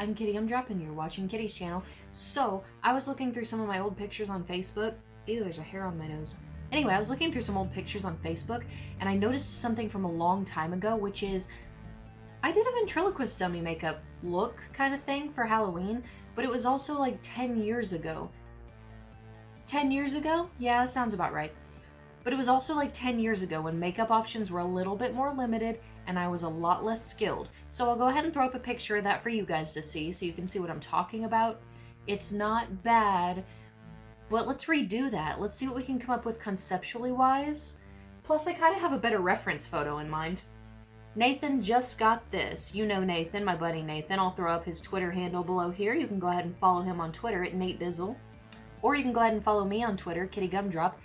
I'm Kitty Gumdrop and you're watching Kitty's channel. So, I was looking through some of my old pictures on Facebook. Ew, there's a hair on my nose. Anyway, I was looking through some old pictures on Facebook and I noticed something from a long time ago, which is I did a ventriloquist dummy makeup look kind of thing for Halloween, but it was also like 10 years ago. 10 years ago? Yeah, that sounds about right. But it was also like 10 years ago when makeup options were a little bit more limited and I was a lot less skilled. So I'll go ahead and throw up a picture of that for you guys to see so you can see what I'm talking about. It's not bad, but let's redo that. Let's see what we can come up with conceptually wise. Plus, I kind of have a better reference photo in mind. Nathan just got this. You know Nathan, my buddy Nathan. I'll throw up his Twitter handle below here. You can go ahead and follow him on Twitter at NateDizzle. Or you can go ahead and follow me on Twitter, Kitty Gumdrop.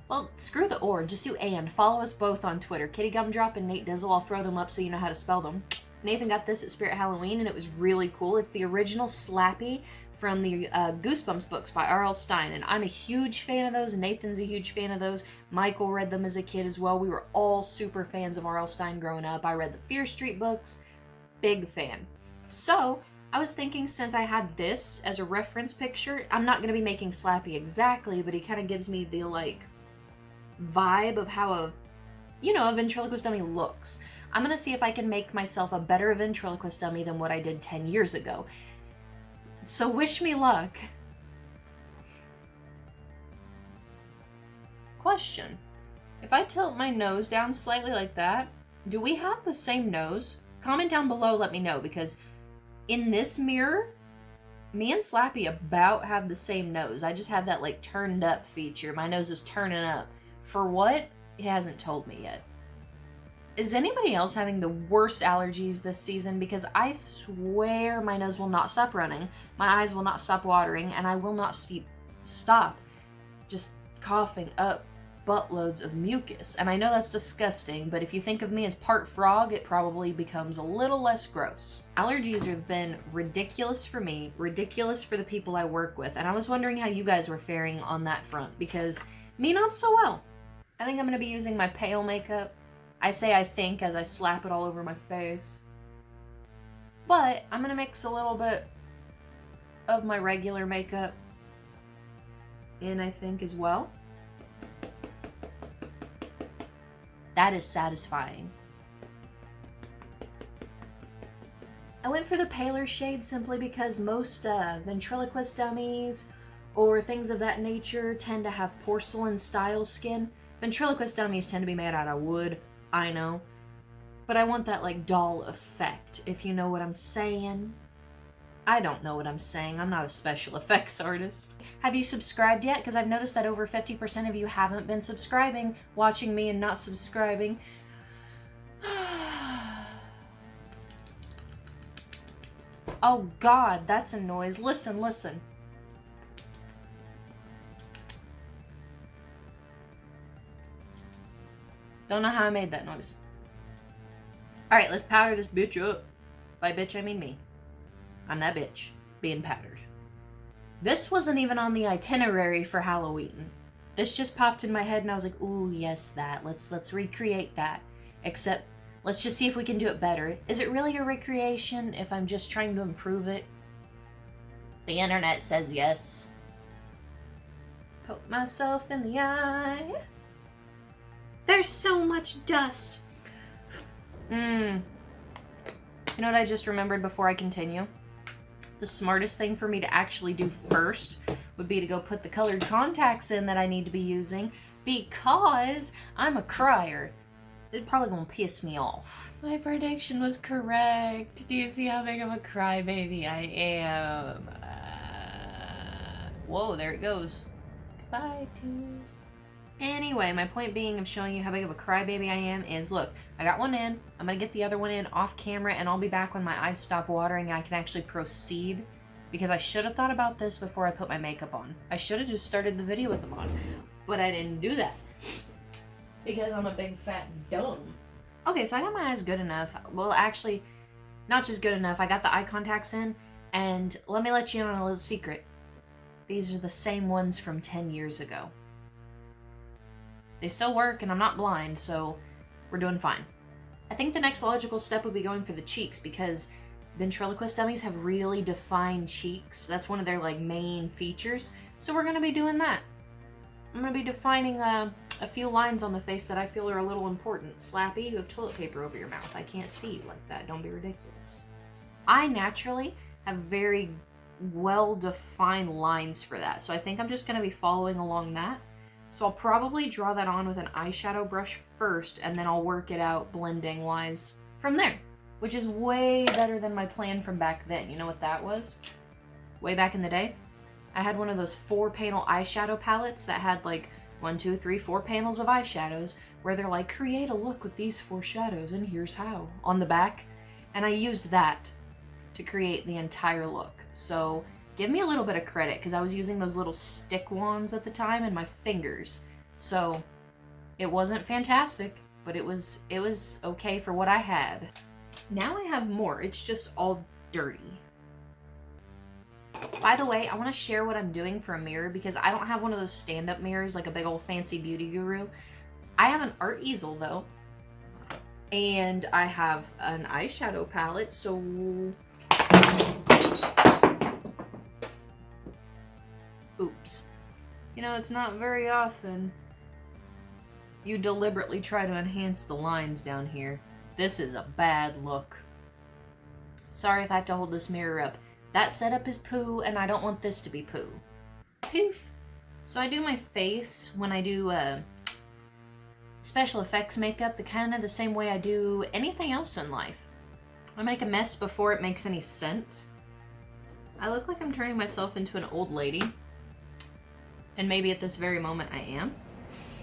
Well, screw the or, just do and. Follow us both on Twitter, Kitty Gumdrop and NateDizzle. I'll throw them up so you know how to spell them. Nathan got this at Spirit Halloween and it was really cool. It's the original Slappy from the Goosebumps books by R.L. Stine, and I'm a huge fan of those. Nathan's a huge fan of those. Michael read them as a kid as well. We were all super fans of R.L. Stine growing up. I read the Fear Street books. Big fan. So, I was thinking since I had this as a reference picture, I'm not going to be making Slappy exactly, but he kind of gives me the, like, vibe of how a ventriloquist dummy looks. I'm going to see if I can make myself a better ventriloquist dummy than what I did 10 years ago. So wish me luck. Question. If I tilt my nose down slightly like that, do we have the same nose? Comment down below, let me know, because in this mirror, me and Slappy about have the same nose. I just have that like turned up feature. My nose is turning up. For what? It hasn't told me yet. Is anybody else having the worst allergies this season? Because I swear my nose will not stop running, my eyes will not stop watering, and I will not stop just coughing up buttloads of mucus. And I know that's disgusting, but if you think of me as part frog, it probably becomes a little less gross. Allergies have been ridiculous for me, ridiculous for the people I work with, and I was wondering how you guys were faring on that front, because me not so well. I think I'm going to be using my pale makeup. I say I think as I slap it all over my face. But I'm going to mix a little bit of my regular makeup in, I think, as well. That is satisfying. I went for the paler shade simply because most ventriloquist dummies or things of that nature tend to have porcelain style skin. Ventriloquist dummies tend to be made out of wood, I know. But I want that like doll effect, if you know what I'm saying. I don't know what I'm saying, I'm not a special effects artist. Have you subscribed yet? Because I've noticed that over 50% of you haven't been subscribing, watching me and not subscribing. Oh God, that's a noise. Listen, listen. Don't know how I made that noise. Alright, let's powder this bitch up. By bitch, I mean me. I'm that bitch, being powdered. This wasn't even on the itinerary for Halloween. This just popped in my head and I was like, ooh, yes, that. Let's recreate that. Except, let's just see if we can do it better. Is it really a recreation if I'm just trying to improve it? The internet says yes. Poke myself in the eye. There's so much dust. You know what I just remembered before I continue? The smartest thing for me to actually do first would be to go put the colored contacts in that I need to be using, because I'm a crier. It's probably gonna piss me off. My prediction was correct. Do you see how big of a crybaby I am? Whoa, there it goes. Goodbye, tears. Anyway, my point being of showing you how big of a crybaby I am is, look, I got one in, I'm gonna get the other one in off camera, and I'll be back when my eyes stop watering and I can actually proceed, because I should have thought about this before I put my makeup on. I should have just started the video with them on, but I didn't do that, because I'm a big fat dumb. Okay, so I got my eyes good enough. Well, actually, not just good enough, I got the eye contacts in, and let me let you in on a little secret. These are the same ones from 10 years ago. They still work, and I'm not blind, so we're doing fine. I think the next logical step would be going for the cheeks, because ventriloquist dummies have really defined cheeks. That's one of their like main features. So we're gonna be doing that. I'm gonna be defining a few lines on the face that I feel are a little important. Slappy, you have toilet paper over your mouth. I can't see you like that. Don't be ridiculous. I naturally have very well-defined lines for that, so I think I'm just gonna be following along that. So I'll probably draw that on with an eyeshadow brush first, and then I'll work it out blending-wise from there, which is way better than my plan from back then. You know what that was? Way back in the day, I had one of those 4-panel eyeshadow palettes that had like 1, 2, 3, 4 panels of eyeshadows, where they're like, create a look with these 4 shadows, and here's how, on the back. And I used that to create the entire look. So give me a little bit of credit, because I was using those little stick wands at the time in my fingers. So it wasn't fantastic, but it was okay for what I had. Now I have more, it's just all dirty. By the way, I want to share what I'm doing for a mirror, because I don't have one of those stand-up mirrors like a big old fancy beauty guru. I have an art easel though, and I have an eyeshadow palette, so oops. You know, it's not very often you deliberately try to enhance the lines down here. This is a bad look. Sorry if I have to hold this mirror up. That setup is poo, and I don't want this to be poo. Poof. So I do my face when I do special effects makeup, the kind of the same way I do anything else in life. I make a mess before it makes any sense. I look like I'm turning myself into an old lady. And maybe at this very moment I am.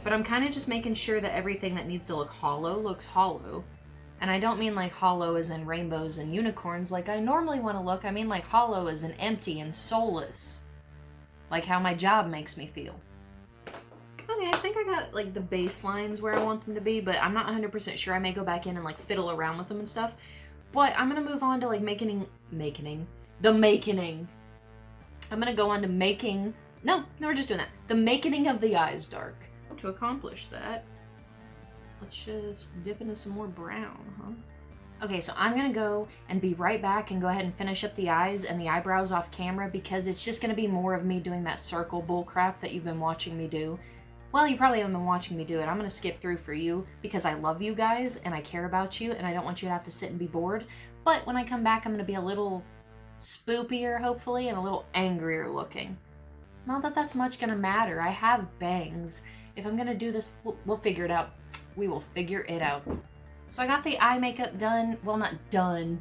But I'm kind of just making sure that everything that needs to look hollow looks hollow. And I don't mean like hollow as in rainbows and unicorns like I normally want to look. I mean like hollow as in empty and soulless. Like how my job makes me feel. Okay, I think I got like the baselines where I want them to be, but I'm not 100% sure. I may go back in and like fiddle around with them and stuff. But I'm going to move on to like making. I'm going to go on to making. No, we're just doing that. The makening of the eyes dark. To accomplish that, let's just dip into some more brown, huh? Okay, so I'm gonna go and be right back and go ahead and finish up the eyes and the eyebrows off camera, because it's just gonna be more of me doing that circle bull crap that you've been watching me do. Well, you probably haven't been watching me do it. I'm gonna skip through for you because I love you guys and I care about you and I don't want you to have to sit and be bored. But when I come back, I'm gonna be a little spoopier, hopefully, and a little angrier looking. Not that that's much gonna matter. I have bangs. If I'm gonna do this, we'll figure it out. We will figure it out. So I got the eye makeup done. Well, not done,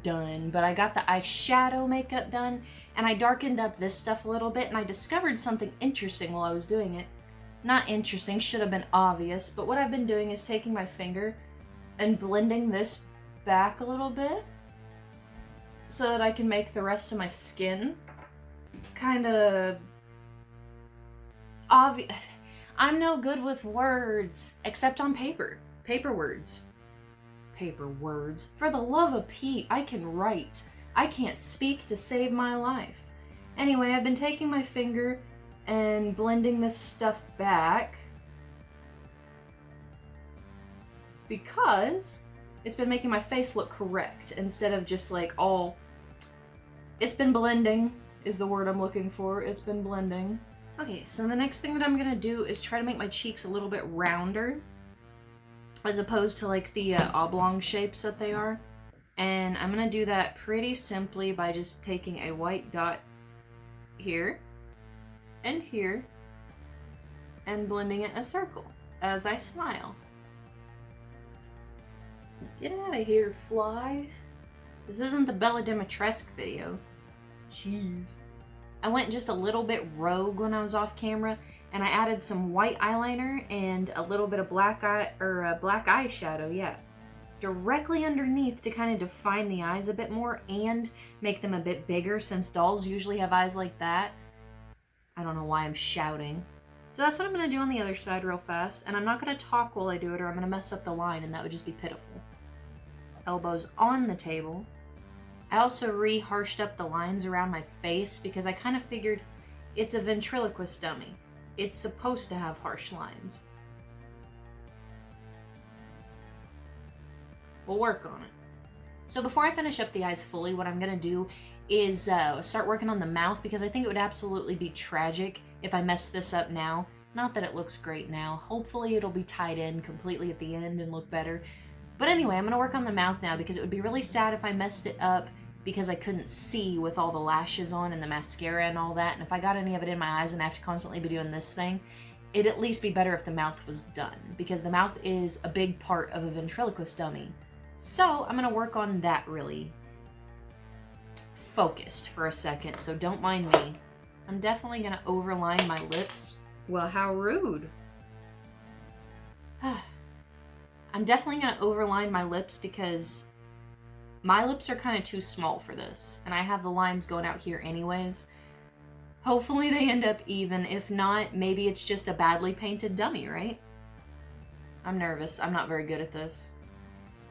but I got the eyeshadow makeup done, and I darkened up this stuff a little bit, and I discovered something interesting while I was doing it. Not interesting, should have been obvious, but what I've been doing is taking my finger and blending this back a little bit so that I can make the rest of my skin kind of obvious. I'm no good with words, except on paper. Paper words. Paper words. For the love of Pete, I can write. I can't speak to save my life. Anyway, I've been taking my finger and blending this stuff back because it's been making my face look correct instead of just like all... It's been blending is the word I'm looking for. It's been blending. Okay, so the next thing that I'm gonna do is try to make my cheeks a little bit rounder as opposed to like the oblong shapes that they are. And I'm gonna do that pretty simply by just taking a white dot here and here and blending it in a circle as I smile. Get out of here, fly. This isn't the Bella Dimitrescu video. Jeez. I went just a little bit rogue when I was off camera, and I added some white eyeliner and a little bit of black eyeshadow, yeah, directly underneath to kind of define the eyes a bit more and make them a bit bigger, since dolls usually have eyes like that. I don't know why I'm shouting. So that's what I'm going to do on the other side real fast, and I'm not going to talk while I do it or I'm going to mess up the line and that would just be pitiful. Elbows on the table. I also re-harshed up the lines around my face because I kind of figured it's a ventriloquist dummy. It's supposed to have harsh lines. We'll work on it. So before I finish up the eyes fully, what I'm gonna do is start working on the mouth, because I think it would absolutely be tragic if I messed this up now. Not that it looks great now. Hopefully it'll be tied in completely at the end and look better. But anyway, I'm gonna work on the mouth now, because it would be really sad if I messed it up because I couldn't see with all the lashes on and the mascara and all that. And if I got any of it in my eyes and I have to constantly be doing this thing, it'd at least be better if the mouth was done, because the mouth is a big part of a ventriloquist dummy. So I'm gonna work on that really focused for a second, so don't mind me. I'm definitely gonna overline my lips. Well, how rude. I'm definitely gonna overline my lips because my lips are kind of too small for this, and I have the lines going out here anyways. Hopefully they end up even. If not, maybe it's just a badly painted dummy, right? I'm nervous. I'm not very good at this.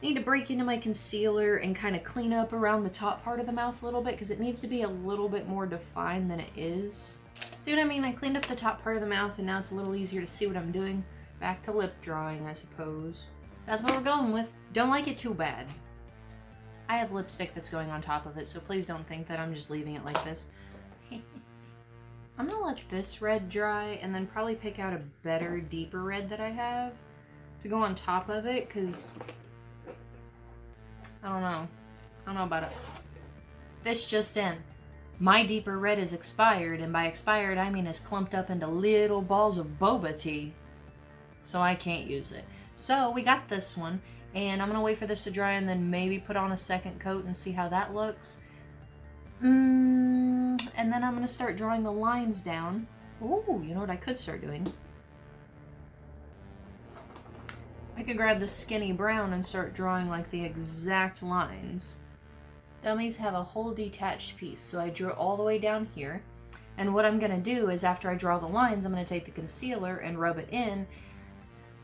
I need to break into my concealer and kind of clean up around the top part of the mouth a little bit, because it needs to be a little bit more defined than it is. See what I mean? I cleaned up the top part of the mouth and now it's a little easier to see what I'm doing. Back to lip drawing, I suppose. That's what we're going with. Don't like it too bad. I have lipstick that's going on top of it, so please don't think that I'm just leaving it like this. I'm gonna let this red dry and then probably pick out a better, deeper red that I have to go on top of it, because I don't know. I don't know about it. This just in. My deeper red is expired, and by expired I mean it's clumped up into little balls of boba tea. So I can't use it. So we got this one, and I'm gonna wait for this to dry and then maybe put on a second coat and see how that looks. And then I'm gonna start drawing the lines down. Ooh, you know what I could start doing? I could grab the skinny brown and start drawing like the exact lines. Dummies have a whole detached piece, so I drew all the way down here. And what I'm gonna do is after I draw the lines, I'm gonna take the concealer and rub it in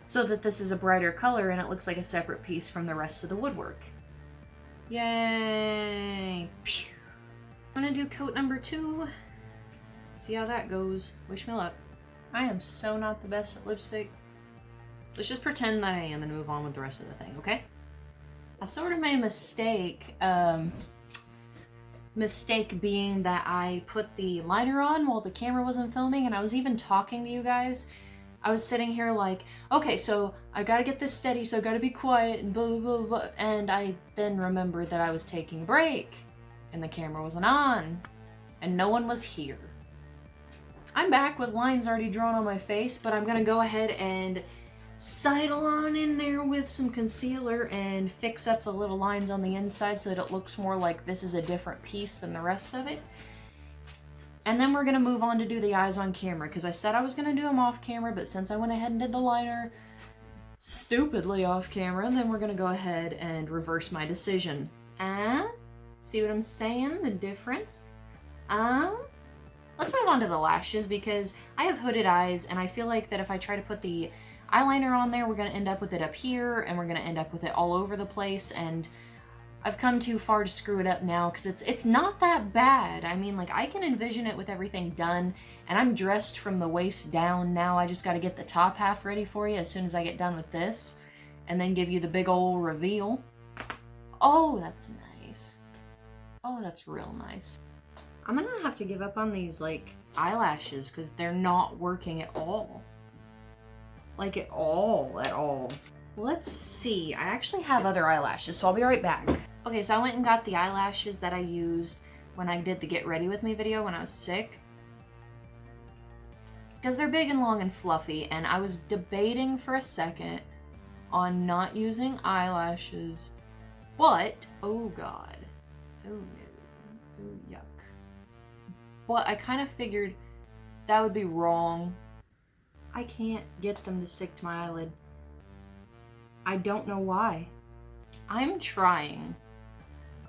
so that this is a brighter color and it looks like a separate piece from the rest of the woodwork. Yay! Pew. I'm gonna do coat number 2. See how that goes. Wish me luck. I am so not the best at lipstick. Let's just pretend that I am and move on with the rest of the thing, okay? I sort of made a mistake. Mistake being that I put the liner on while the camera wasn't filming, and I was even talking to you guys. I was sitting here like, okay, so I gotta get this steady, so I gotta be quiet and blah, blah, blah, blah. And I then remembered that I was taking a break and the camera wasn't on and no one was here. I'm back with lines already drawn on my face, but I'm gonna go ahead and sidle on in there with some concealer and fix up the little lines on the inside so that it looks more like this is a different piece than the rest of it. And then we're gonna move on to do the eyes on camera, because I said I was gonna do them off camera, but since I went ahead and did the liner stupidly off camera, then we're gonna go ahead and reverse my decision. See what I'm saying? The difference? Let's move on to the lashes, because I have hooded eyes, and I feel like that if I try to put the eyeliner on there, we're gonna end up with it up here, and we're gonna end up with it all over the place, and I've come too far to screw it up now, because it's not that bad. I mean, like, I can envision it with everything done, and I'm dressed from the waist down now. I just got to get the top half ready for you as soon as I get done with this, and then give you the big old reveal. Oh, that's nice. Oh, that's real nice. I'm gonna have to give up on these, like, eyelashes, because they're not working at all. Like, at all. Let's see. I actually have other eyelashes, so I'll be right back. Okay, so I went and got the eyelashes that I used when I did the Get Ready With Me video when I was sick. Because they're big and long and fluffy, and I was debating for a second on not using eyelashes. But, oh god. Oh no. Oh yuck. But I kind of figured that would be wrong. I can't get them to stick to my eyelid. I don't know why. I'm trying.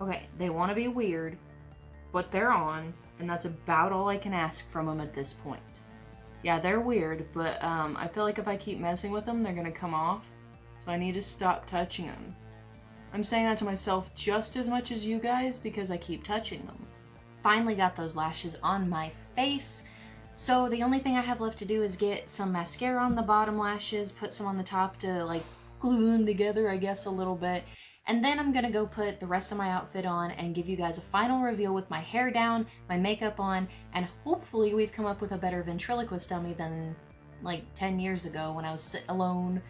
Okay, they want to be weird, but they're on, and that's about all I can ask from them at this point. Yeah, they're weird, but I feel like if I keep messing with them, they're gonna come off, so I need to stop touching them. I'm saying that to myself just as much as you guys because I keep touching them. Finally got those lashes on my face. So the only thing I have left to do is get some mascara on the bottom lashes, put some on the top to like glue them together, I guess, a little bit, And then I'm gonna go put the rest of my outfit on and give you guys a final reveal with my hair down, my makeup on, and hopefully we've come up with a better ventriloquist dummy than like 10 years ago when I was alone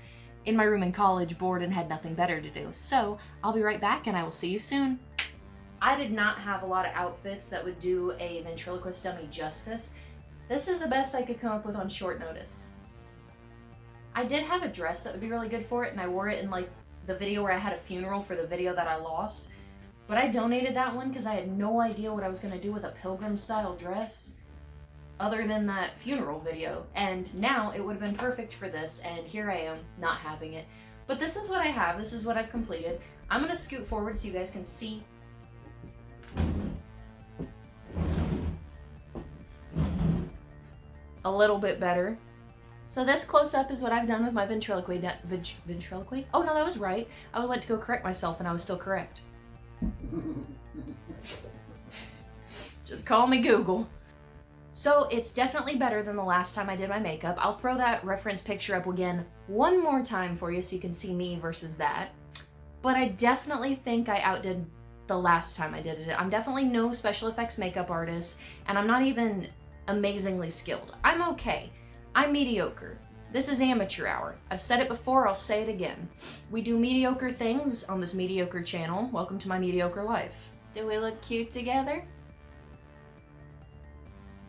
in my room in college, bored and had nothing better to do. So I'll be right back and I will see you soon. I did not have a lot of outfits that would do a ventriloquist dummy justice. This is the best I could come up with on short notice. I did have a dress that would be really good for it, and I wore it in like the video where I had a funeral for the video that I lost. But I donated that one because I had no idea what I was going to do with a pilgrim style dress other than that funeral video. And now it would have been perfect for this, and here I am not having it. But this is what I have. This is what I've completed. I'm going to scoot forward so you guys can see. A little bit better. So this close-up is what I've done with my ventriloquy. Ventriloquy? Oh no, that was right. I went to go correct myself and I was still correct. Just call me Google. So it's definitely better than the last time I did my makeup. I'll throw that reference picture up again one more time for you so you can see me versus that. But I definitely think I outdid the last time I did it. I'm definitely no special effects makeup artist, and I'm not even amazingly skilled. I'm okay. I'm mediocre. This is amateur hour. I've said it before, I'll say it again. We do mediocre things on this mediocre channel. Welcome to my mediocre life. Do we look cute together?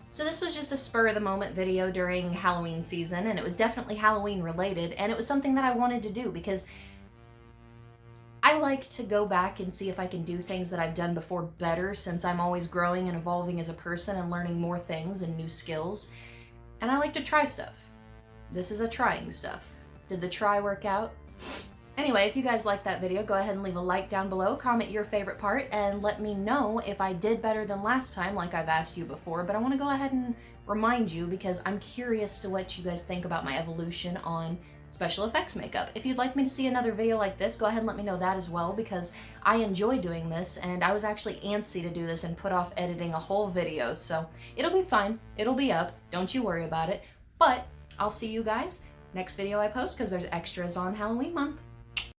So this was just a spur of the moment video during Halloween season, and it was definitely Halloween related, and it was something that I wanted to do because I like to go back and see if I can do things that I've done before better, since I'm always growing and evolving as a person and learning more things and new skills. And I like to try stuff. This is a trying stuff. Did the try work out? Anyway, if you guys liked that video, go ahead and leave a like down below, comment your favorite part, and let me know if I did better than last time, like I've asked you before. But I want to go ahead and remind you because I'm curious to what you guys think about my evolution on special effects makeup. If you'd like me to see another video like this, go ahead and let me know that as well, because I enjoy doing this, and I was actually antsy to do this and put off editing a whole video, so it'll be fine. It'll be up. Don't you worry about it. But I'll see you guys next video I post, because there's extras on Halloween month.